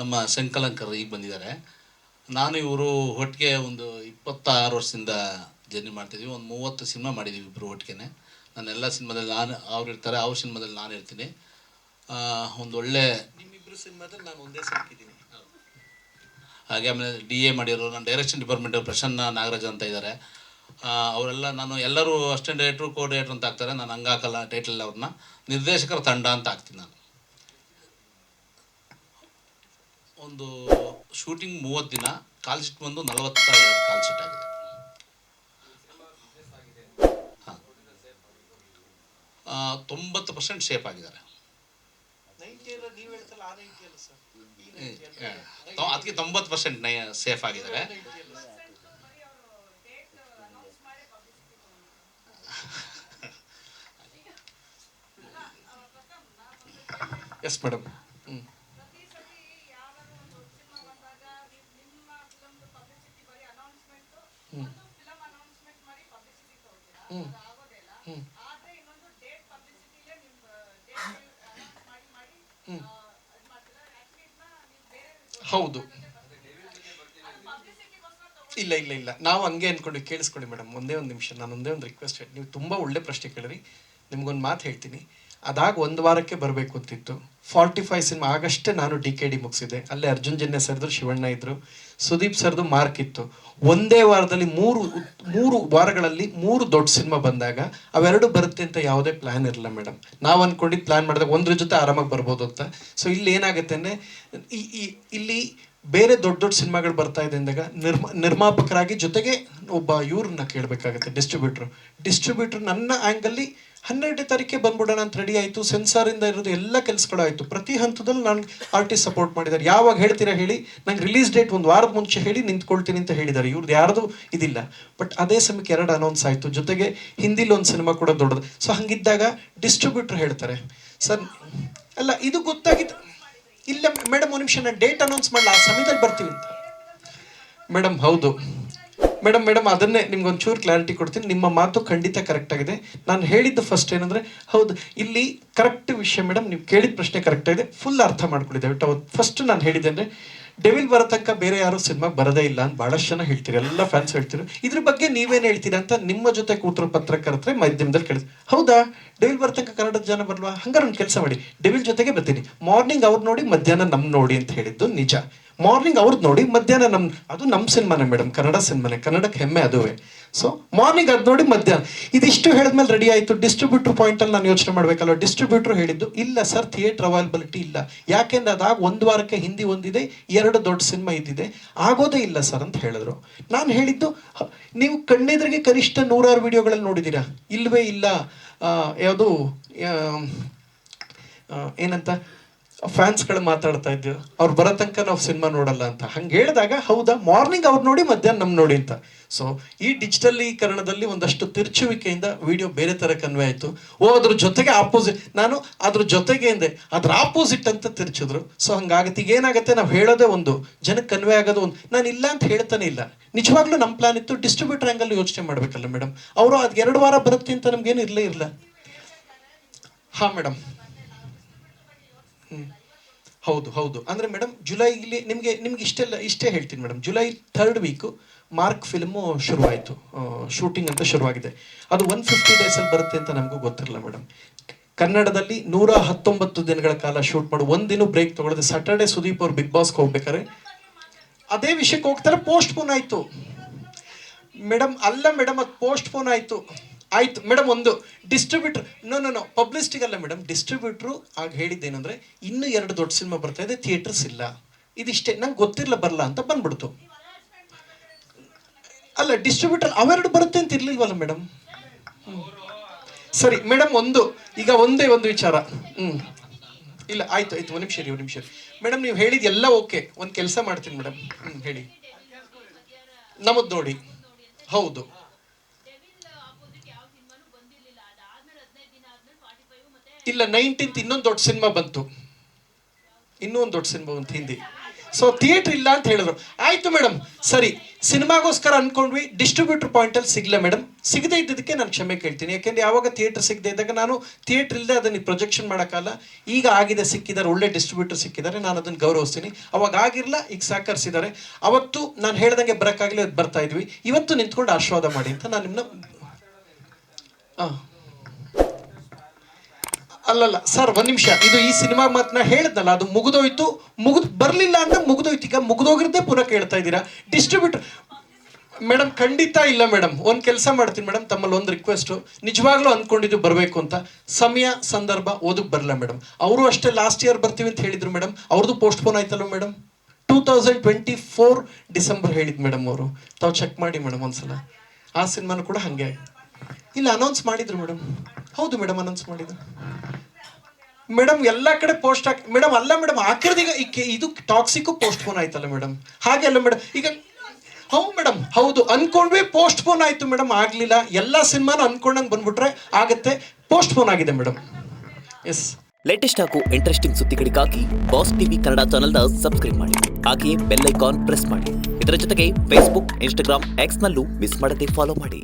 ನಮ್ಮ ಸಂಕಲಂಕರ್ ಈಗ ಬಂದಿದ್ದಾರೆ. ನಾನು ಇವರು ಒಟ್ಟಿಗೆ ಒಂದು 26 ವರ್ಷದಿಂದ ಜರ್ನಿ ಮಾಡ್ತಿದ್ದೀವಿ. ಒಂದು 30 ಸಿನಿಮಾ ಮಾಡಿದ್ದೀವಿ ಇಬ್ಬರು ಒಟ್ಟಿಗೆ. ನನ್ನ ಎಲ್ಲ ಸಿನಿಮಾದಲ್ಲಿ ನಾನು ಅವ್ರು ಇರ್ತಾರೆ, ಅವ್ರ ಸಿನಿಮಾದಲ್ಲಿ ನಾನು ಇರ್ತೀನಿ. ಒಂದು ಒಳ್ಳೆ ನಿಮ್ಮಿಬ್ಬರು ಸಿನಿಮಾದಲ್ಲಿ ನಾನು ಒಂದೇ ಸಾಕಿದ್ದೀನಿ. ಹಾಗೆ ಆಮೇಲೆ DA ಮಾಡಿರೋರು, ನನ್ನ ಡೈರೆಕ್ಷನ್ ಡಿಪಾರ್ಟ್ಮೆಂಟಲ್ಲಿ ಪ್ರಸನ್ನ ನಾಗರಾಜ್ ಅಂತ ಇದ್ದಾರೆ. ಅವರೆಲ್ಲ ನಾನು ಎಲ್ಲರೂ ಅಸಿಸ್ಟೆಂಟ್ ಡೈರೆಕ್ಟ್ರು, ಕೋ ಡೈರೆಕ್ಟ್ರು ಅಂತ ಆಗ್ತಾರೆ. ನಾನು ಹಂಗೆ ಹಾಕಲ್ಲ ಟೈಟಲ್, ಅವ್ರನ್ನ ನಿರ್ದೇಶಕರ ತಂಡ ಅಂತ ಹಾಕ್ತೀನಿ ನಾನು. ಒಂದು ಶೂಟಿಂಗ್ 30 ದಿನ, ಕಾಲ್ ಶೀಟ್ ಬಂದು 42 ಕಾಲ್ ಶೀಟ್ ಆಗಿದೆ. ಹಾಂ, 90% ಸೇಫ್ ಆಗಿದ್ದಾರೆ. ಅದಕ್ಕೆ 90% ಸೇಫ್ ಆಗಿದ್ದಾರೆ. Yes madam. ಹೌದು, ಇಲ್ಲ ಇಲ್ಲ ಇಲ್ಲ, ನಾವು ಹಂಗೆ ಅಂದ್ಕೊಂಡು ಕೇಳಿಸ್ಕೊಳ್ಳಿ ಮೇಡಮ್. ಒಂದೇ ಒಂದು ನಿಮಿಷ, ನಾನು ಒಂದೇ ಒಂದು ರಿಕ್ವೆಸ್ಟ್ ಹೇಳಿ. ನೀವು ತುಂಬ ಒಳ್ಳೆ ಪ್ರಶ್ನೆ ಕೇಳಿರಿ. ನಿಮ್ಗೊಂದು ಮಾತು ಹೇಳ್ತೀನಿ. ಅದಾಗ 1 ವಾರಕ್ಕೆ ಬರಬೇಕು ಅಂತಿತ್ತು. 45 ಸಿನಿಮಾ ಆಗಷ್ಟೇ ನಾನು DKD ಮುಗಿಸಿದೆ. ಅಲ್ಲೇ ಅರ್ಜುನ್ ಜನ್ಯ ಸರ್ದು, ಶಿವಣ್ಣ ಇದ್ರು, ಸುದೀಪ್ ಸರ್ದು ಮಾರ್ಕ್ ಇತ್ತು. ಒಂದೇ ವಾರದಲ್ಲಿ ಮೂರು ವಾರಗಳಲ್ಲಿ 3 ದೊಡ್ಡ ಸಿನಿಮಾ ಬಂದಾಗ ಅವೆರಡು ಬರುತ್ತೆ ಅಂತ ಯಾವುದೇ ಪ್ಲ್ಯಾನ್ ಇರಲಿಲ್ಲ ಮೇಡಮ್. ನಾವು ಅಂದ್ಕೊಂಡಿದ್ದು ಪ್ಲ್ಯಾನ್ ಮಾಡಿದಾಗ ಒಂದ್ರ ಜೊತೆ ಆರಾಮಾಗಿ ಬರ್ಬೋದು ಅಂತ. ಸೊ ಇಲ್ಲಿ ಏನಾಗುತ್ತೆ ಅಂದರೆ, ಇಲ್ಲಿ ಬೇರೆ ದೊಡ್ಡ ದೊಡ್ಡ ಸಿನಿಮಾಗಳು ಬರ್ತಾ ಇದೆ ಅಂದಾಗ ನಿರ್ಮಾಪಕರಾಗಿ ಜೊತೆಗೆ ಒಬ್ಬ ಇವ್ರನ್ನ ಕೇಳಬೇಕಾಗುತ್ತೆ, ಡಿಸ್ಟ್ರಿಬ್ಯೂಟ್ರ್. ನನ್ನ ಆ್ಯಂಗಲ್ಲಿ 12ನೇ ತಾರೀಕೆ ಬಂದ್ಬಿಡೋಣ ಅಂತ ರೆಡಿ ಆಯಿತು. ಸೆನ್ಸಾರಿಂದ ಇರೋದು ಎಲ್ಲ ಕೆಲಸಗಳಾಯಿತು. ಪ್ರತಿ ಹಂತದಲ್ಲಿ ನಾನು ಆರ್ಟಿಸ್ಟ್ ಸಪೋರ್ಟ್ ಮಾಡಿದ್ದಾರೆ. ಯಾವಾಗ ಹೇಳ್ತೀರಾ ಹೇಳಿ, ನಂಗೆ ರಿಲೀಸ್ ಡೇಟ್ 1 ವಾರದ ಮುಂಚೆ ಹೇಳಿ ನಿಂತ್ಕೊಳ್ತೀನಿ ಅಂತ ಹೇಳಿದ್ದಾರೆ. ಇವ್ರದ್ದು ಯಾರ್ದು ಇದಿಲ್ಲ. ಬಟ್ ಅದೇ ಸಮಯಕ್ಕೆ 2 ಅನೌನ್ಸ್ ಆಯಿತು. ಜೊತೆಗೆ ಹಿಂದಿಲಿ ಒಂದು ಸಿನಿಮಾ ಕೂಡ ದೊಡ್ಡದು. ಸೊ ಹಂಗಿದ್ದಾಗ ಡಿಸ್ಟ್ರಿಬ್ಯೂಟ್ರ್ ಹೇಳ್ತಾರೆ, ಸರ್ ಅಲ್ಲ ಇದು ಗೊತ್ತಾಗಿತ್ತು. ಇಲ್ಲ ಮೇಡಮ್, ಒಂದು ನಿಮಿಷ, ನಾನು ಡೇಟ್ ಅನೌನ್ಸ್ ಮಾಡಲ್ಲ, ಆ ಸಮಯದಲ್ಲಿ ಬರ್ತೀವಿ ಅಂತ. ಮೇಡಮ್ ಹೌದು ಮೇಡಮ್ ಅದನ್ನೇ ನಿಮ್ಗೆ ಒಂಚೂರು ಕ್ಲಾರಿಟಿ ಕೊಡ್ತೀನಿ. ನಿಮ್ಮ ಮಾತು ಖಂಡಿತ ಕರೆಕ್ಟ್ ಆಗಿದೆ. ನಾನು ಹೇಳಿದ್ದು ಫಸ್ಟ್ ಏನಂದರೆ, ಹೌದು ಇಲ್ಲಿ ಕರೆಕ್ಟ್ ವಿಷಯ ಮೇಡಮ್. ನೀವು ಕೇಳಿದ ಪ್ರಶ್ನೆ ಕರೆಕ್ಟ್ ಆಗಿದೆ, ಫುಲ್ ಅರ್ಥ ಮಾಡ್ಕೊಂಡಿದ್ದೆ. ಫಸ್ಟ್ ನಾನು ಹೇಳಿದ್ದೆ ಅಂದರೆ, ಡೆವಿಲ್ ಬರೋ ತನಕ ಬೇರೆ ಯಾರು ಸಿನಿಮಾಗೆ ಬರೋದೇ ಇಲ್ಲ ಅಂತ ಭಾಳಷ್ಟು ಜನ ಹೇಳ್ತೀರಿ, ಎಲ್ಲ ಫ್ಯಾನ್ಸ್ ಹೇಳ್ತೀರಿ. ಇದ್ರ ಬಗ್ಗೆ ನೀವೇನು ಹೇಳ್ತೀರಾ ಅಂತ ನಿಮ್ಮ ಜೊತೆ ಕೂತರು ಪತ್ರಕರ್ತರೆ ಮಾಧ್ಯಮದಲ್ಲಿ ಕೇಳಿದ್ರು. ಹೌದಾ, ಡೆವಿಲ್ ಬರೋ ತನಕ ಕನ್ನಡದ ಜನ ಬರಲ್ವಾ? ಹಂಗಾರೆ ಒಂದು ಕೆಲಸ ಮಾಡಿ, ಡೆವಿಲ್ ಜೊತೆಗೆ ಬರ್ತೀನಿ. ಮಾರ್ನಿಂಗ್ ಅವ್ರು ನೋಡಿ, ಮಧ್ಯಾಹ್ನ ನಮ್ಮ ನೋಡಿ ಅಂತ ಹೇಳಿದ್ದು ನಿಜ. ಮಾರ್ನಿಂಗ್ ಅವ್ರದ್ದು ನೋಡಿ, ಮಧ್ಯಾಹ್ನ ಅದು ನಮ್ಮ ಸಿನಿಮಾನೇ ಮೇಡಮ್, ಕನ್ನಡ ಸಿನಿಮಾನೇ, ಕನ್ನಡಕ್ಕೆ ಹೆಮ್ಮೆ ಅದುವೇ. ಸೊ ಮಾರ್ನಿಂಗ್ ಅದು ನೋಡಿ, ಮಧ್ಯಾಹ್ನ. ಇದಿಷ್ಟು ಹೇಳಿದ್ಮೇಲೆ ರೆಡಿ ಆಯಿತು. ಡಿಸ್ಟ್ರಿಬ್ಯೂಟ್ರ್ ಪಾಯಿಂಟಲ್ಲಿ ನಾನು ಯೋಚನೆ ಮಾಡಬೇಕಲ್ಲ. ಡಿಸ್ಟ್ರಿಬ್ಯೂಟ್ರ್ ಹೇಳಿದ್ದು, ಇಲ್ಲ ಸರ್ ಥಿಯೇಟ್ರ್ ಅವೈಲಬಿಲಿಟಿ ಇಲ್ಲ. ಯಾಕೆಂದ್ರೆ ಅದಾಗ 1 ವಾರಕ್ಕೆ ಹಿಂದಿ ಒಂದಿದೆ, 2 ದೊಡ್ಡ ಸಿನಿಮಾ ಇದ್ದಿದೆ, ಆಗೋದೇ ಇಲ್ಲ ಸರ್ ಅಂತ ಹೇಳಿದ್ರು. ನಾನು ಹೇಳಿದ್ದು, ನೀವು ಕಣ್ಣೆದ್ರಿಗೆ ಕನಿಷ್ಠ 100 ವಿಡಿಯೋಗಳಲ್ಲಿ ನೋಡಿದ್ದೀರಾ? ಇಲ್ಲವೇ ಇಲ್ಲ. ಯಾವುದು ಏನಂತ ಫ್ಯಾನ್ಸ್ಗಳು ಮಾತಾಡ್ತಾ ಇದ್ದೀವಿ, ಅವ್ರು ಬರೋ ತನಕ ನಾವು ಸಿನಿಮಾ ನೋಡಲ್ಲ ಅಂತ. ಹಂಗೆ ಹೇಳಿದಾಗ, ಹೌದಾ, ಮಾರ್ನಿಂಗ್ ಅವ್ರು ನೋಡಿ, ಮಧ್ಯಾಹ್ನ ನಮ್ಮ ನೋಡಿ ಅಂತ. ಸೊ ಈ ಡಿಜಿಟಲೀಕರಣದಲ್ಲಿ ಒಂದಷ್ಟು ತಿರುಚುವಿಕೆಯಿಂದ ವಿಡಿಯೋ ಬೇರೆ ಥರ ಕನ್ವೆ ಆಯಿತು. ಅದ್ರ ಜೊತೆಗೆ ಆಪೋಸಿಟ್, ನಾನು ಅದ್ರ ಜೊತೆಗೆ ಎಂದೆ, ಅದ್ರ ಆಪೋಸಿಟ್ ಅಂತ ತಿರ್ಚಿದ್ರು. ಸೊ ಹಂಗಾಗತ್ತೆ. ಈಗ ಏನಾಗುತ್ತೆ, ನಾವು ಹೇಳೋದೇ ಒಂದು, ಜನಕ್ಕೆ ಕನ್ವೆ ಆಗೋದು ಒಂದು. ನಾನು ಇಲ್ಲ ಅಂತ ಹೇಳ್ತಾನೆ ಇಲ್ಲ. ನಿಜವಾಗ್ಲೂ ನಮ್ಮ ಪ್ಲಾನ್ ಇತ್ತು. ಡಿಸ್ಟ್ರಿಬ್ಯೂಟರ್ ಆ್ಯಂಗಲ್ ಯೋಚನೆ ಮಾಡಬೇಕಲ್ಲ ಮೇಡಮ್. ಅವರು ಅದು 2 ವಾರ ಬರುತ್ತೆ ಅಂತ ನಮ್ಗೇನು ಇರಲ್ಲ. ಹಾಂ ಮೇಡಮ್. ಹೌದು ಅಂದರೆ ಮೇಡಮ್, ಜುಲೈಲಿ ನಿಮ್ಗೆ ಇಷ್ಟೇ ಹೇಳ್ತೀನಿ madam. July 3rd week mark film ಶುರುವಾಯಿತು, ಶೂಟಿಂಗ್ ಅಂತ ಶುರುವಾಗಿದೆ. ಅದು 150 ಡೇಸಲ್ಲಿ ಬರುತ್ತೆ ಅಂತ ನಮಗೂ ಗೊತ್ತಿರಲ್ಲ ಮೇಡಮ್. ಕನ್ನಡದಲ್ಲಿ 119 ದಿನಗಳ ಕಾಲ ಶೂಟ್ ಮಾಡಿ, ಒಂದಿನ ಬ್ರೇಕ್ ತೊಗೊಳ್ಳೋದು. ಸ್ಯಾಟರ್ಡೆ ಸುದೀಪ್ ಅವ್ರು ಬಿಗ್ ಬಾಸ್ಗೆ ಹೋಗ್ಬೇಕಾರೆ ಅದೇ ವಿಷಯಕ್ಕೆ ಹೋಗ್ತಾರೆ, ಪೋಸ್ಟ್ಪೋನ್ ಆಯಿತು ಮೇಡಮ್. ಅಲ್ಲ ಮೇಡಮ್, ಅದು ಪೋಸ್ಟ್ಪೋನ್ ಆಯಿತು ಮೇಡಮ್. ಒಂದು ಡಿಸ್ಟ್ರಿಬ್ಯೂಟ್ರ್ ನೋ ಪಬ್ಲಿಸಿಟಿಗಲ್ಲ ಮೇಡಮ್. ಡಿಸ್ಟ್ರಿಬ್ಯೂಟ್ರು ಆಗ ಹೇಳಿದ್ದೇನೆಂದರೆ, ಇನ್ನೂ 2 ದೊಡ್ಡ ಸಿನಿಮಾ ಬರ್ತಾ ಇದೆ, ಥಿಯೇಟರ್ಸ್ ಇಲ್ಲ. ಇದಿಷ್ಟೇ, ನಂಗೆ ಗೊತ್ತಿರಲ್ಲ, ಬರಲ್ಲ ಅಂತ ಬಂದ್ಬಿಡ್ತು. ಅಲ್ಲ, ಡಿಸ್ಟ್ರಿಬ್ಯೂಟರ್ ಅವೆರಡು ಬರುತ್ತೆ ಅಂತ ಇರ್ಲಿಲ್ವಲ್ಲ ಮೇಡಮ್. ಸರಿ ಮೇಡಮ್, ಈಗ ಒಂದೇ ಒಂದು ವಿಚಾರ. ಇಲ್ಲ ಆಯ್ತು, ಒಂದು ನಿಮಿಷ ಮೇಡಮ್. ನೀವು ಹೇಳಿದ ಎಲ್ಲ ಓಕೆ. ಒಂದು ಕೆಲಸ ಮಾಡ್ತೀನಿ ಮೇಡಮ್. ಹೇಳಿ. ನಮ್ಮದು ನೋಡಿ. ಹೌದು ಇಲ್ಲ, 19th ಇನ್ನೊಂದು ದೊಡ್ಡ ಸಿನಿಮಾ ಬಂತು. ಹಿಂದಿ. ಸೊ ಥಿಯೇಟರ್ ಇಲ್ಲ ಅಂತ ಹೇಳಿದ್ರು. ಆಯ್ತು ಮೇಡಮ್, ಸರಿ, ಸಿನಿಮಾಗೋಸ್ಕರ ಅನ್ಕೊಂಡ್ವಿ, ಡಿಸ್ಟ್ರಿಬ್ಯೂಟರ್ ಪಾಯಿಂಟಲ್ಲಿ ಸಿಗಲ್ಲ ಮೇಡಮ್. ಸಿಗದೇ ಇದ್ದದಕ್ಕೆ ನಾನು ಕ್ಷಮೆ ಕೇಳ್ತೀನಿ. ಯಾಕೆಂದ್ರೆ ಯಾವಾಗ ಥಿಯೇಟರ್ ಸಿಗದೆ ಇದ್ದಾಗ ನಾನು ಥಿಯೇಟರ್ ಇಲ್ಲದೆ ಅದನ್ನು ಪ್ರೊಜೆಕ್ಷನ್ ಮಾಡೋಕ್ಕಲ್ಲ. ಈಗ ಆಗಿದೆ, ಸಿಕ್ಕಿದ್ದಾರೆ, ಒಳ್ಳೆ ಡಿಸ್ಟ್ರಿಬ್ಯೂಟರ್ ಸಿಕ್ಕಿದ್ದಾರೆ, ನಾನು ಅದನ್ನು ಗೌರವಿಸ್ತೀನಿ. ಅವಾಗ ಆಗಿರಲ್ಲ, ಈಗ ಸಹಕರಿಸಿದ್ದಾರೆ. ಅವತ್ತು ನಾನು ಹೇಳ್ದಂಗೆ ಬರೋಕ್ಕಾಗಲಿ, ಅದು ಬರ್ತಾ ಇದ್ವಿ. ಇವತ್ತು ನಿಂತ್ಕೊಂಡು ಆಶೀರ್ವಾದ ಮಾಡಿ ಅಂತ ನಾನು ನಿಮ್ಮನ್ನ ಅಲ್ಲಲ್ಲ ಸರ್, ಒಂದು ನಿಮಿಷ. ಇದು ಈ ಸಿನಿಮಾ ಮಾತನ್ನ ಹೇಳಿದ್ನಲ್ಲ, ಅದು ಮುಗಿದೋಯ್ತು. ಬರಲಿಲ್ಲ ಅಂತ ಮುಗಿದೋಯ್ತು. ಈಗ ಮುಗಿದೋಗಿರದೆ ಪುನಃ ಕೇಳ್ತಾ ಇದ್ದೀರಾ ಡಿಸ್ಟ್ರಿಬ್ಯೂಟರ್. ಮೇಡಮ್ ಖಂಡಿತ ಇಲ್ಲ ಮೇಡಮ್. ಒಂದು ಕೆಲಸ ಮಾಡ್ತೀನಿ ಮೇಡಮ್, ತಮ್ಮಲ್ಲಿ ಒಂದು ರಿಕ್ವೆಸ್ಟು. ನಿಜವಾಗ್ಲೂ ಅಂದ್ಕೊಂಡಿದ್ದು ಬರಬೇಕು ಅಂತ, ಸಮಯ ಸಂದರ್ಭ ಓದಕ್ಕೆ ಬರಲ್ಲ ಮೇಡಮ್. ಅವರು ಅಷ್ಟೇ ಲಾಸ್ಟ್ ಇಯರ್ ಬರ್ತೀವಿ ಅಂತ ಹೇಳಿದ್ರು ಮೇಡಮ್. ಅವ್ರದ್ದು ಪೋಸ್ಟ್ಪೋನ್ ಆಯ್ತಲ್ಲ ಮೇಡಮ್. 2024 ಡಿಸೆಂಬರ್ ಹೇಳಿದ್ದು ಮೇಡಮ್ ಅವರು. ತಾವು ಚೆಕ್ ಮಾಡಿ ಮೇಡಮ್ ಒಂದ್ಸಲ. ಆ ಸಿನಿಮಾನು ಕೂಡ ಹಾಗೆ ಇಲ್ಲ, ಅನೌನ್ಸ್ ಮಾಡಿದ್ರು ಮೇಡಮ್. ಹೌದು ಮೇಡಮ್, ಅನೌನ್ಸ್ ಮಾಡಿದ್ರು ಮೇಡಮ್. ಎಲ್ಲ ಕಡೆ ಪೋಸ್ಟ್ ಹಾಕಿ ಮೇಡಮ್. ಅಲ್ಲ ಮೇಡಮ್, ಆಖರಿದೀಗ ಇದು ಟಾಕ್ಸಿಕ್ ಪೋಸ್ಟ್ಪೋನ್ ಆಯ್ತಲ್ಲ ಮೇಡಮ್. ಹಾಗೆ ಅಲ್ಲ ಮೇಡಮ್. ಈಗ ಹೌದು ಮೇಡಮ್, ಹೌದು ಅನ್ಕೊಂಡ್ವಿ, ಪೋಸ್ಟ್ಪೋನ್ ಆಯ್ತು ಮೇಡಮ್, ಆಗಲಿಲ್ಲ. ಎಲ್ಲ ಸಿನಿಮಾನು ಅನ್ಕೊಂಡಂಗೆ ಬಂದ್ಬಿಟ್ರೆ ಆಗುತ್ತೆ. ಪೋಸ್ಟ್ಪೋನ್ ಆಗಿದೆ ಮೇಡಮ್. ಎಸ್. ಲೇಟೆಸ್ಟ್ ಹಾಗೂ ಇಂಟ್ರೆಸ್ಟಿಂಗ್ ಸುದ್ದಿಗಳಿಗಾಗಿ ಬಾಸ್ ಟಿವಿ ಕನ್ನಡ ಚಾನೆಲ್ನ ಸಬ್ಸ್ಕ್ರೈಬ್ ಮಾಡಿ. ಹಾಗೆಯೇ ಬೆಲ್ ಐಕಾನ್ ಪ್ರೆಸ್ ಮಾಡಿ. ಇದರ ಜೊತೆಗೆ ಫೇಸ್ಬುಕ್, ಇನ್ಸ್ಟಾಗ್ರಾಮ್, ಎಕ್ಸ್ನಲ್ಲೂ ಮಿಸ್ ಮಾಡದೆ ಫಾಲೋ ಮಾಡಿ.